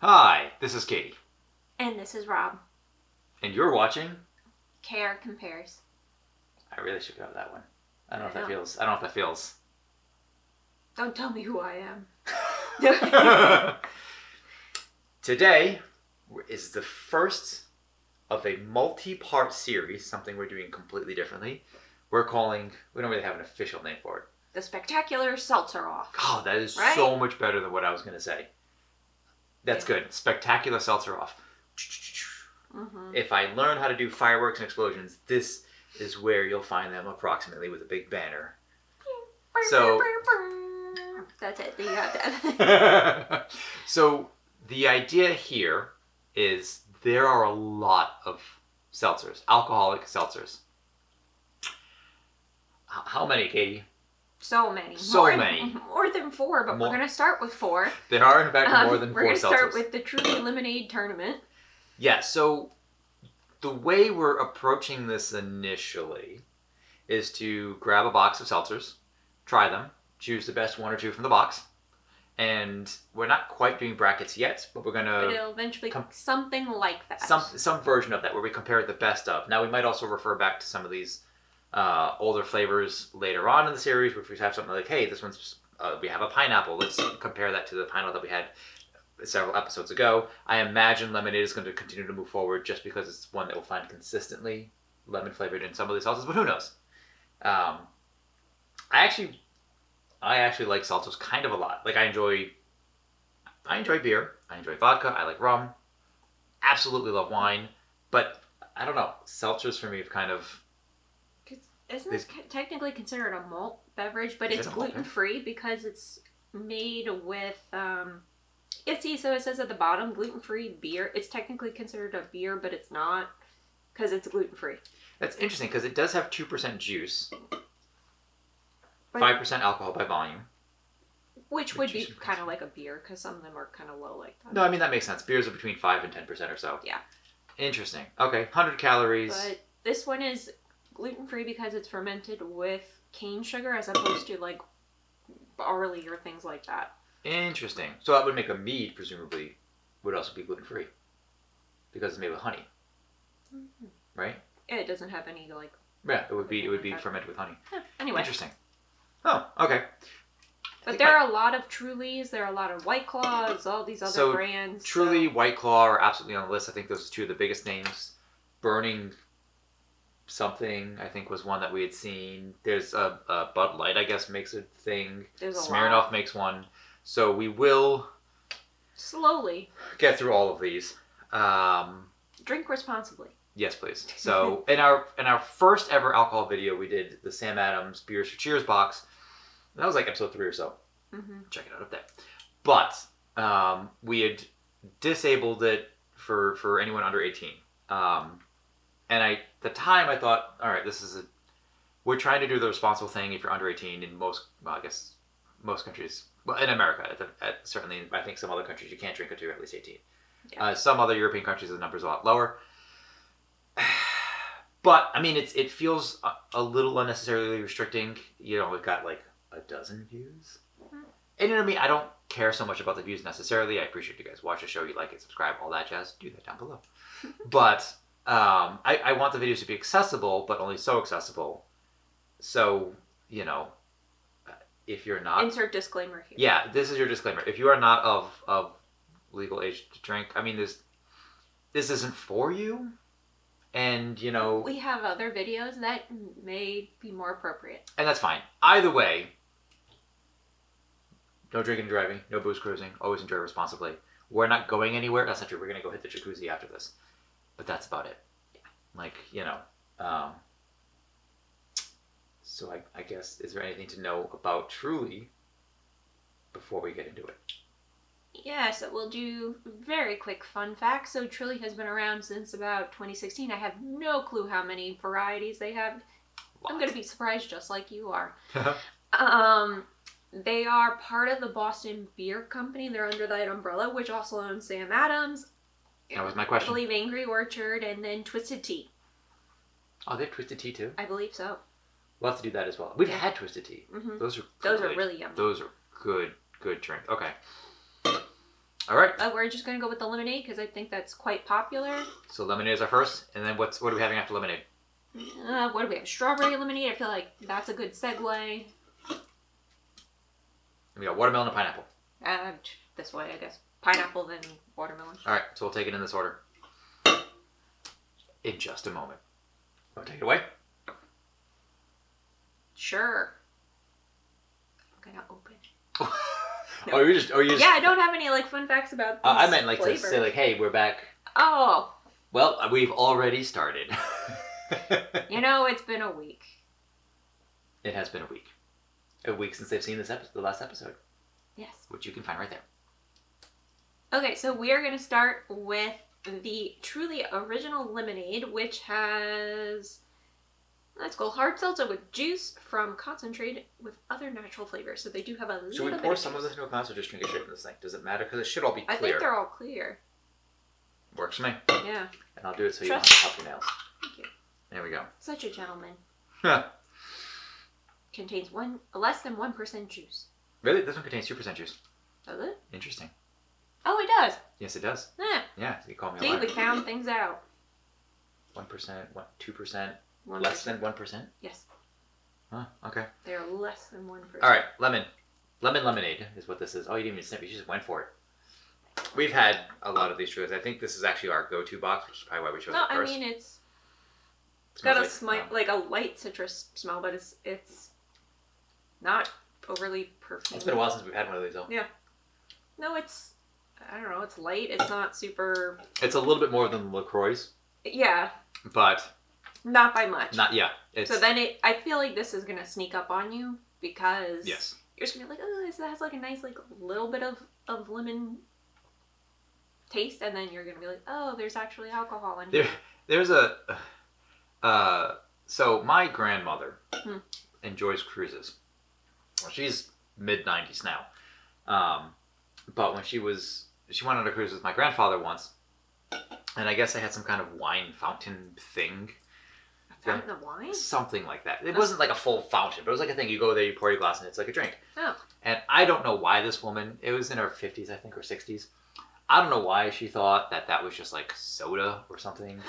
Hi, this is Katie. And this is Rob. And you're watching? KR Compares. I really should go with that one. I don't know if that feels. Don't tell me who I am. Today is the first of a multi-part series, something we're doing completely differently. We don't really have an official name for it. The Spectacular Seltzer Off. Oh, that is so much better than what I was going to say. That's good. Spectacular Seltzer Off. Mm-hmm. If I learn how to do fireworks and explosions, this is where you'll find them approximately with a big banner. So that's it. You got that. So the idea here is there are a lot of seltzers, alcoholic seltzers. How many, Katie? So many. More than 4, but we're going to start with 4. There are, in fact, more than 4 seltzers. We're going to start with the Truly Lemonade Tournament. Yeah, so the way we're approaching this initially is to grab a box of seltzers, try them, choose the best 1 or 2 from the box, and we're not quite doing brackets yet, but we're going to... But it'll eventually something like that. Some version of that, where we compare the best of. Now, we might also refer back to some of these older flavors later on in the series, which we have something like, hey, this one's... we have a pineapple. Let's compare that to the pineapple that we had several episodes ago. I imagine lemonade is going to continue to move forward just because it's one that we'll find consistently lemon flavored in some of these sauces, but who knows? I actually like seltzers kind of a lot. Like I enjoy beer, I enjoy vodka, I like rum, absolutely love wine, but I don't know, seltzers for me have kind of... Isn't this technically considered a malt beverage, but it's gluten-free because it's made with... so it says at the bottom, gluten-free beer. It's technically considered a beer, but it's not because it's gluten-free. That's interesting because it does have 2% juice, 5% alcohol by volume. Which would be kind of like a beer because some of them are kind of low like that. No, I mean, that makes sense. Beers are between 5 and 10% or so. Yeah. Interesting. Okay, 100 calories. But this one is gluten-free because it's fermented with cane sugar as opposed to like barley or things like that. Interesting. So that would make a mead, presumably, would also be gluten-free. Because it's made with honey. Mm-hmm. Right? Yeah, it doesn't have any, like... Yeah, it would be fermented with honey. Yeah, anyway. Interesting. Oh, okay. But there are a lot of Trulies, there are a lot of White Claws, all these other brands. Truly, White Claw are absolutely on the list. I think those are 2 of the biggest names. Burning something, I think, was one that we had seen. There's a Bud Light, I guess, makes a thing. There's a Smirnoff lot. Makes one. So we will slowly get through all of these. Drink responsibly. Yes, please. So in our first ever alcohol video, we did the Sam Adams Beers for Cheers box. That was like episode 3 or so. Mm-hmm. Check it out up there. But we had disabled it for anyone under 18. And at the time I thought, all right, we're trying to do the responsible thing if you're under 18 in most countries. Well, in America, certainly, I think some other countries you can't drink until you're at least 18. Yeah. Some other European countries, the number's a lot lower. But, I mean, it feels a little unnecessarily restricting. You know, we've got like a dozen views. Mm-hmm. And you know what I mean? I don't care so much about the views necessarily. I appreciate you guys watch the show, you like it, subscribe, all that jazz. Do that down below. But I want the videos to be accessible, but only so accessible. So, you know... If you're not... Insert disclaimer here. Yeah, this is your disclaimer. If you are not of legal age to drink, I mean, this isn't for you. And, you know... We have other videos that may be more appropriate. And that's fine. Either way, no drinking and driving, no booze cruising, always enjoy responsibly. We're not going anywhere. That's not true. We're going to go hit the jacuzzi after this. But that's about it. Yeah. Like, you know... So I guess, is there anything to know about Truly before we get into it? Yeah, so we'll do very quick fun facts. So Truly has been around since about 2016. I have no clue how many varieties they have. I'm going to be surprised just like you are. They are part of the Boston Beer Company. They're under that umbrella, which also owns Sam Adams. That was my question. I believe Angry Orchard and then Twisted Tea. Oh, they have Twisted Tea too? I believe so. We'll have to do that as well. We've had Twisted Tea. Mm-hmm. Those are really yummy. Those are good drink. Okay. All right. We're just gonna go with the lemonade because I think that's quite popular. So lemonade is our first, and then what are we having after lemonade? What do we have? Strawberry lemonade. I feel like that's a good segue. We got watermelon and pineapple. This way, I guess. Pineapple, then watermelon. All right, so we'll take it in this order. In just a moment. Want to take it away? Sure. I'm gonna open. No. Oh, you just. Yeah, I don't have any like fun facts about. These I meant like flavors. to say like, hey, we're back. Oh. Well, we've already started. It's been a week. It has been a week. A week since they've seen this the last episode. Yes. Which you can find right there. Okay, so we are going to start with the truly original lemonade, which has, let's go, hard seltzer with juice from concentrate with other natural flavors. So they do have a little bit. Should we pour some of this into a glass or just drink it straight from this thing? Does it matter? Because it should all be clear. I think they're all clear. Works for me. Yeah. And I'll do it so you don't have to pop your nails. Thank you. There we go. Such a gentleman. Contains less than 1% juice. Really? This one contains 2% juice. Does it? Interesting. Oh, it does. Yes, it does. Yeah. Yeah, you call me a See, liar. we found things out. 1%, 2%, 1%. less than 1%? Yes. Huh, okay. They're less than 1%. All right, lemon. Lemon lemonade is what this is. Oh, you didn't even snip. You just went for it. We've had a lot of these truths. I think this is actually our go-to box, which is probably why we chose it first. I mean, it's Smells got like a light citrus smell, but it's not overly perfumed. It's been a while since we've had one of these, though. Yeah. No, I don't know, it's light. It's not super... It's a little bit more than LaCroix's. Yeah. But... Not by much. It's... So then I feel like this is going to sneak up on you because... Yes. You're just going to be like, oh, this has like a nice like little bit of lemon taste, and then you're going to be like, oh, there's actually alcohol in here. There's a... so my grandmother enjoys cruises. Well, she's mid-90s now. But when she went on a cruise with my grandfather once, and I guess they had some kind of wine fountain thing. A fountain of wine? Something like that. It wasn't like a full fountain, but it was like a thing. You go there, you pour your glass, and it's like a drink. Oh. And I don't know why this woman, it was in her 50s, I think, or 60s. I don't know why she thought that was just like soda or something.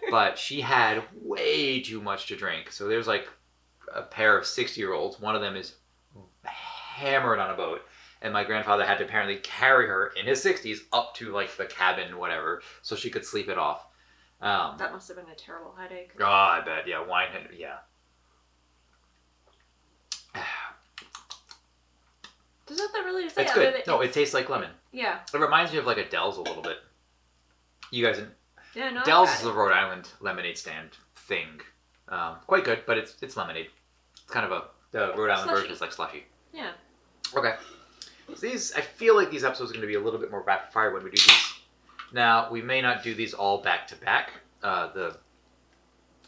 But she had way too much to drink. So there's like a pair of 60-year-olds. One of them is hammered on a boat. And my grandfather had to apparently carry her in his 60s up to like the cabin, whatever, so she could sleep it off. That must have been a terrible headache. Oh, I bet. Yeah, wine. Yeah. There's nothing really to say. It's good. No, it tastes like lemon. Yeah. It reminds me of like a Dell's a little bit. You guys, Yeah, no. Dell's is a Rhode Island lemonade stand thing. Quite good, but it's lemonade. It's kind of the Rhode Island Slushy. version is like slushy. Yeah. Okay. So I feel like these episodes are going to be a little bit more rapid fire when we do these. Now, we may not do these all back to back. The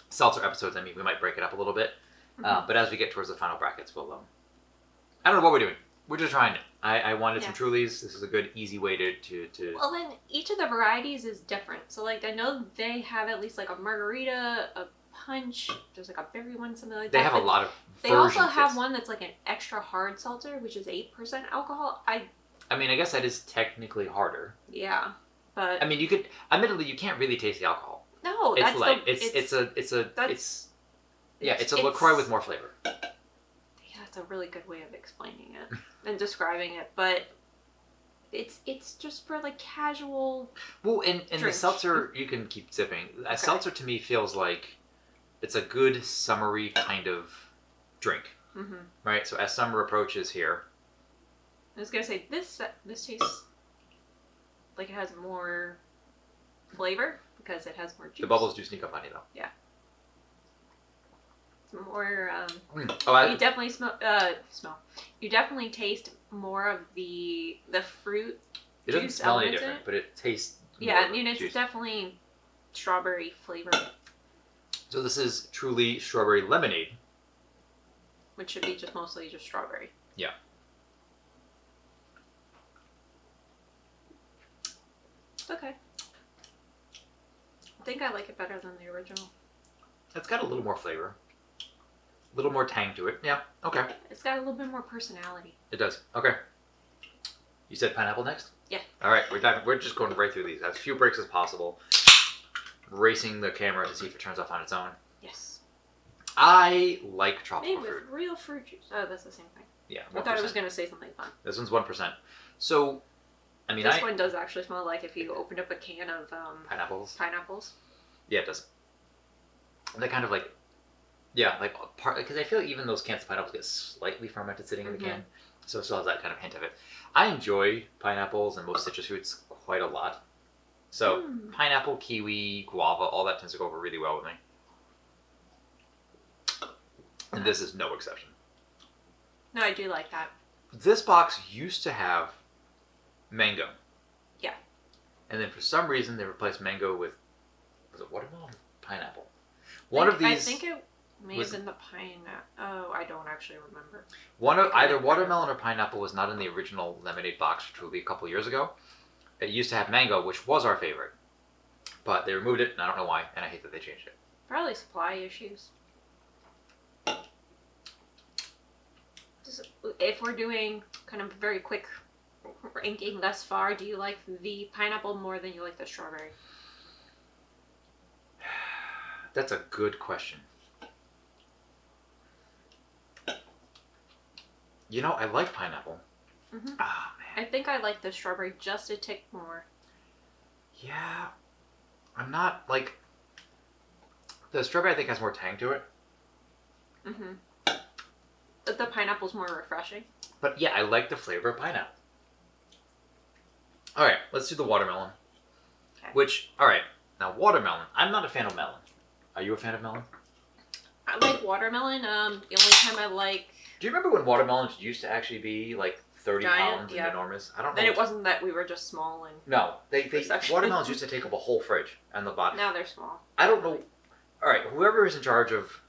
seltzer episodes, we might break it up a little bit. But as we get towards the final brackets, we'll... I don't know what we're doing. We're just trying it. I wanted some Trulies. This is a good, easy way to... Well, then each of the varieties is different. So, like, I know they have at least, like, a margarita, a punch. There's, like, a berry one, something like that. They have a lot of They versions, also have yes. one that's, like, an extra hard seltzer, which is 8% alcohol. I guess that is technically harder. Yeah, but... you could... Admittedly, you can't really taste the alcohol. No, it's that's light. It's a LaCroix with more flavor. Yeah, that's a really good way of explaining it and describing it, but it's just for like casual. Well, and the drink. seltzer, you can keep sipping. A seltzer to me feels like it's a good summery kind of drink, right? So as summer approaches here, I was gonna say this tastes like it has more flavor because it has more juice. the bubbles do sneak up on you though. Yeah. More you definitely smell you definitely taste more of the fruit. It doesn't juice smell any elements in different, it. but it tastes Yeah, more it's juicy. definitely strawberry flavor, So this is truly strawberry lemonade, which should be just mostly just strawberry. Yeah. Okay. I think I like it better than the original. It's got a little more flavor, a little more tang to it. Yeah. Okay. It's got a little bit more personality. It does. Okay. You said pineapple next? Yeah. All right, we're just going right through these. As few breaks as possible. Racing the camera to see if it turns off on its own. Yes. I like tropical Made fruit. with real fruit juice. Oh, that's the same thing. Yeah. 1%. I thought I was going to say something fun. This one's 1%. So, I mean, this one does actually smell like if you opened up a can of pineapples. Yeah, it does. They kind of like, yeah, like part because I feel like even those cans of pineapples get slightly fermented sitting in the can, so it still has that kind of hint of it. I enjoy pineapples and most citrus fruits quite a lot. So pineapple, kiwi, guava, all that tends to go over really well with me. And this is no exception. No, I do like that. This box used to have mango. Yeah. And then for some reason they replaced mango with, was it watermelon? Pineapple. One of these. I think it may have been the pineapple. Oh, I don't actually remember. Either watermelon or pineapple was not in the original lemonade box, which will be a couple years ago. It used to have mango, which was our favorite. But they removed it, and I don't know why, and I hate that they changed it. Probably supply issues. If we're doing kind of very quick ranking thus far, do you like the pineapple more than you like the strawberry? That's a good question. You know, I like pineapple. Mm-hmm. Oh, man. I think I like the strawberry just a tick more. Yeah. I'm not, like... The strawberry, I think, has more tang to it. Mm-hmm. But the pineapple's more refreshing. But, yeah, I like the flavor of pineapple. All right, let's do the watermelon. Okay. Which, all right, now watermelon. I'm not a fan of melon. Are you a fan of melon? I like watermelon. The only time I like... Do you remember when watermelons used to actually be like 30 giant, pounds and enormous? I don't know. Then it wasn't that we were just small and... No, they watermelons used to take up a whole fridge and the bottom. Now they're small. I don't know. All right, whoever is in charge of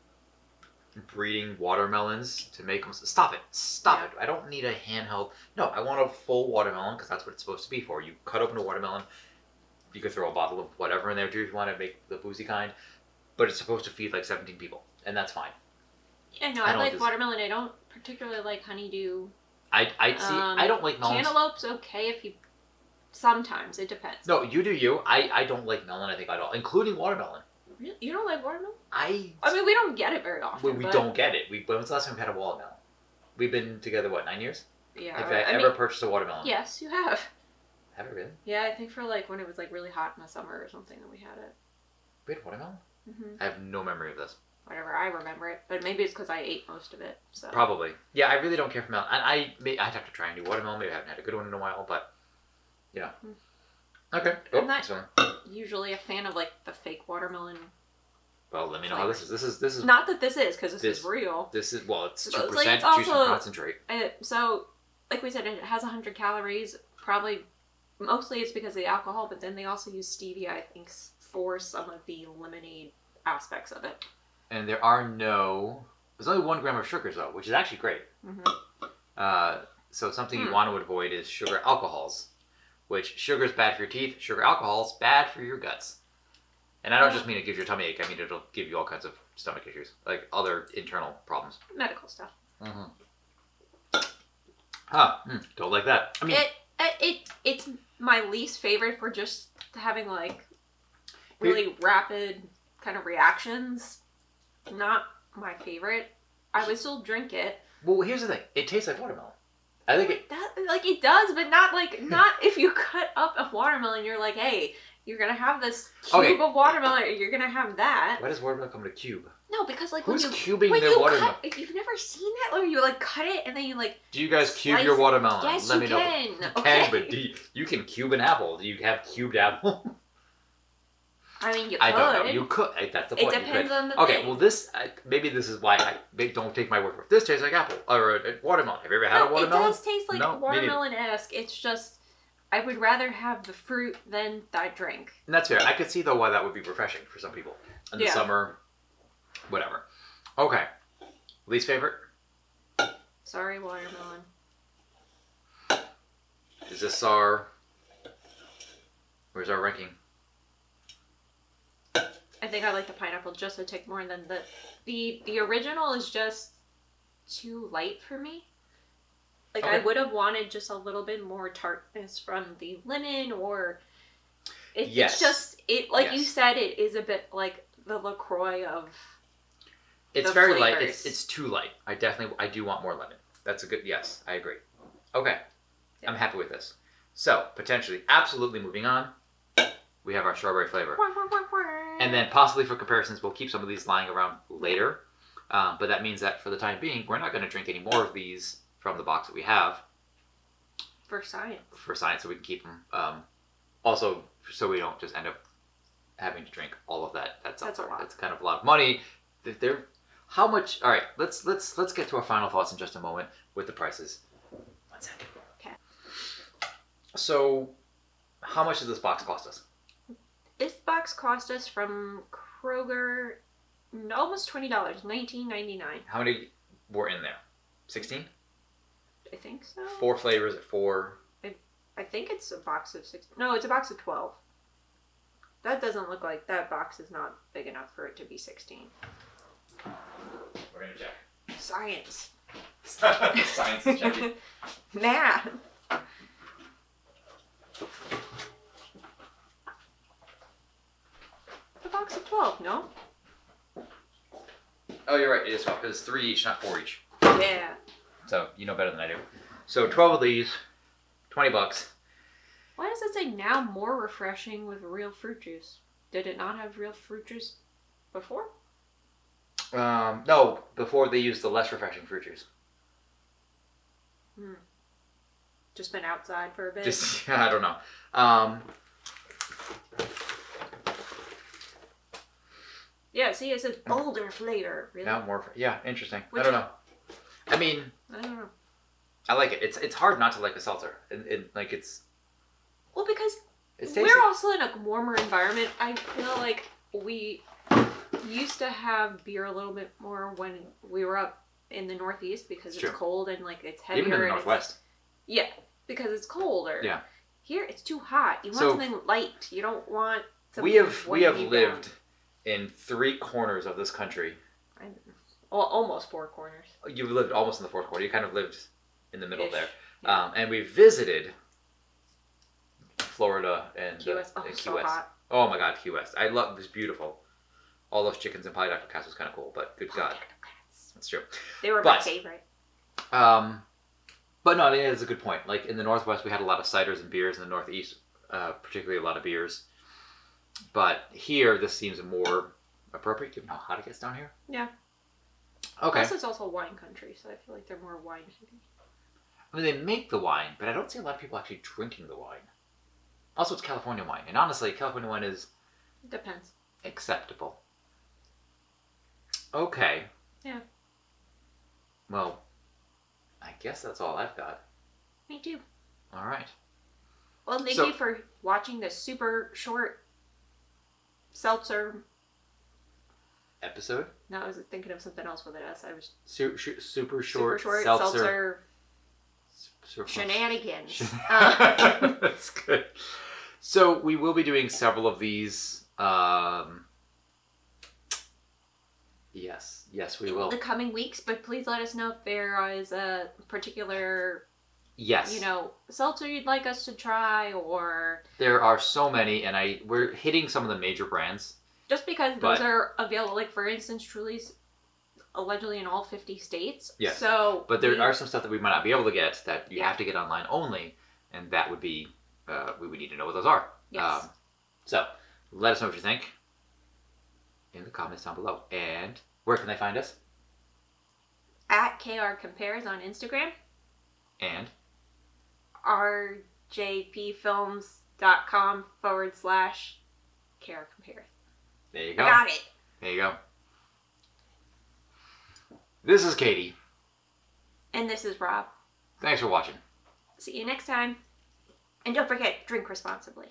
breeding watermelons to make them... Stop it. Stop it. I don't need a handheld... No, I want a full watermelon because that's what it's supposed to be for. You cut open a watermelon. You could throw a bottle of whatever in there too if you want to make the boozy kind. But it's supposed to feed like 17 people. And that's fine. Yeah, no, I like watermelon. I don't particularly like honeydew. I don't like melons. Cantaloupe's okay if you... Sometimes. It depends. No, you do you. I don't like melon, I think, at all. Including watermelon. Really? You don't like watermelon? I mean, we don't get it very often. We don't get it. When's the last time we had a watermelon? We've been together, what, 9 years? Yeah. Have I ever purchased a watermelon? Yes, you have. Have I really? Yeah, I think for like when it was like really hot in the summer or something that we had it. We had watermelon? Mm-hmm. I have no memory of this. Whatever, I remember it. But maybe it's because I ate most of it. So. Probably. Yeah, I really don't care for melon. And I'd have to try a new watermelon. Maybe I haven't had a good one in a while, but, you know. Okay. I'm not usually a fan of like the fake watermelon. Well, let me know how this is. This is not that this is, because this is real. This is, well, it's 2% like, juice also, and concentrate. So, like we said, it has 100 calories. Probably, mostly it's because of the alcohol, but then they also use stevia, I think, for some of the lemonade aspects of it. And there's only 1 gram of sugars, though, which is actually great. Mm-hmm. So something you want to avoid is sugar alcohols, which sugar is bad for your teeth. Sugar alcohol is bad for your guts. And I don't just mean it gives you a tummy ache. I mean it'll give you all kinds of stomach issues, like other internal problems. Medical stuff. Mm-hmm. Don't like that. I mean, it's my least favorite for just having like really rapid kind of reactions. Not my favorite. I would still drink it. Well, here's the thing. It tastes like watermelon. I think it does, but not if you cut up a watermelon. You're like, hey, you're gonna have this cube of watermelon. You're gonna have that. Why does watermelon come in a cube? No, because like who's cubing their watermelon? You've never seen that, or you like cut it and then you like. Do you guys cube your watermelon? Yes, Let you me can. know. Okay. But you can cube an apple. Do you have cubed apple? I mean, you could. I don't know. You could. That's the point. It depends on the thing. Okay, well, maybe this is why don't take my word for it. This tastes like apple or watermelon. Have you ever had a watermelon? It does taste like watermelon-esque. It's just, I would rather have the fruit than that drink. And that's fair. I could see, though, why that would be refreshing for some people. In the summer, whatever. Okay. Least favorite? Sorry, watermelon. Is this where's our ranking? I think I like the pineapple just a tick more than the original is just too light for me. Like, Okay. I would have wanted just a little bit more tartness from the lemon, or Yes. it's just like you Yes. said, it is a bit like the LaCroix of. It's the very light. flavors. It's too light. I do want more lemon. That's a good. Yes, I agree. Okay, Yeah. I'm happy with this. So potentially, absolutely moving on. We have our strawberry flavor, and then possibly for comparisons, we'll keep some of these lying around later. But that means that for the time being, we're not going to drink any more of these from the box that we have For science. so we can keep them. Also, so we don't just end up having to drink all of that. That's a lot. It's kind of a lot of money. How much? All right, let's get to our final thoughts in just a moment with the prices. 1 second. Okay. So, how much does this box cost us? This box cost us from Kroger almost $20, $19.99. How many were in there? 16? I think so. 4 flavors at 4. I think it's a box of 6. No, it's a box of 12. That doesn't look like that box is not big enough for it to be 16. We're gonna check. Science. Science is checking. Math. A box of 12, no? Oh, you're right. It is 12 because it's 3 each, not 4 each. Yeah. So you know better than I do. So 12 of these, $20. Why does it say now more refreshing with real fruit juice? Did it not have real fruit juice before? No, before they used the less refreshing fruit juice. Just been outside for a bit. Just I don't know. Yeah, see, it says bolder flavor. Really? Now more. Yeah, interesting. Which I don't know. I mean, I don't know. I like it. It's hard not to like a seltzer. Like it's. Well, because It's tasty. we're also in a warmer environment. I feel like we used to have beer a little bit more when we were up in the Northeast because it's True. cold and like it's heavier. Even in the and Northwest. Yeah, because it's colder. Yeah. Here it's too hot. You want So- something light. You don't want something. We have weighing you lived down. in 3 corners of this country. Well, almost 4 corners. You've lived almost in the 4th corner. You kind of lived in the middle Ish. there. Yeah. And we visited Florida and Key West. Oh, and Key so West. hot. Oh my God, Key West! I love this. Beautiful. All those chickens and pie Dr. Cass was kind of cool, but good God, that's true. They were my But- favorite. But no, I mean it's a good point. Like in the Northwest, we had a lot of ciders and beers. In the Northeast, particularly a lot of beers. But here, this seems more appropriate given how hot it gets down here. Yeah. Okay. Plus, it's also wine country, so I feel like they're more wine heavy. I mean, they make the wine, but I don't see a lot of people actually drinking the wine. Also, it's California wine, and honestly, California wine is Depends. acceptable. Okay. Yeah. Well, I guess that's all I've got. Me too. All right. Well, thank you for watching this super short seltzer. Episode? No, I was thinking of something else with an S. I was Super short seltzer Super shenanigans. That's good. So we will be doing several of these. Yes, we will. The coming weeks, but please let us know if there is a particular, Yes. seltzer you'd like us to try, or There are so many, and we're hitting some of the major brands. just because those are available. Like for instance, Truly's allegedly in all 50 states. Yes. So, But there are some stuff that we might not be able to get that you have to get online only, and that would be we would need to know what those are. Yes. So let us know what you think in the comments down below. And where can they find us? at KR Compares on Instagram, And rjpfilms.com/KR Compares. there you go. I got it. There you go. This is Katie. And this is Rob. Thanks for watching. See you next time. And don't forget, drink responsibly.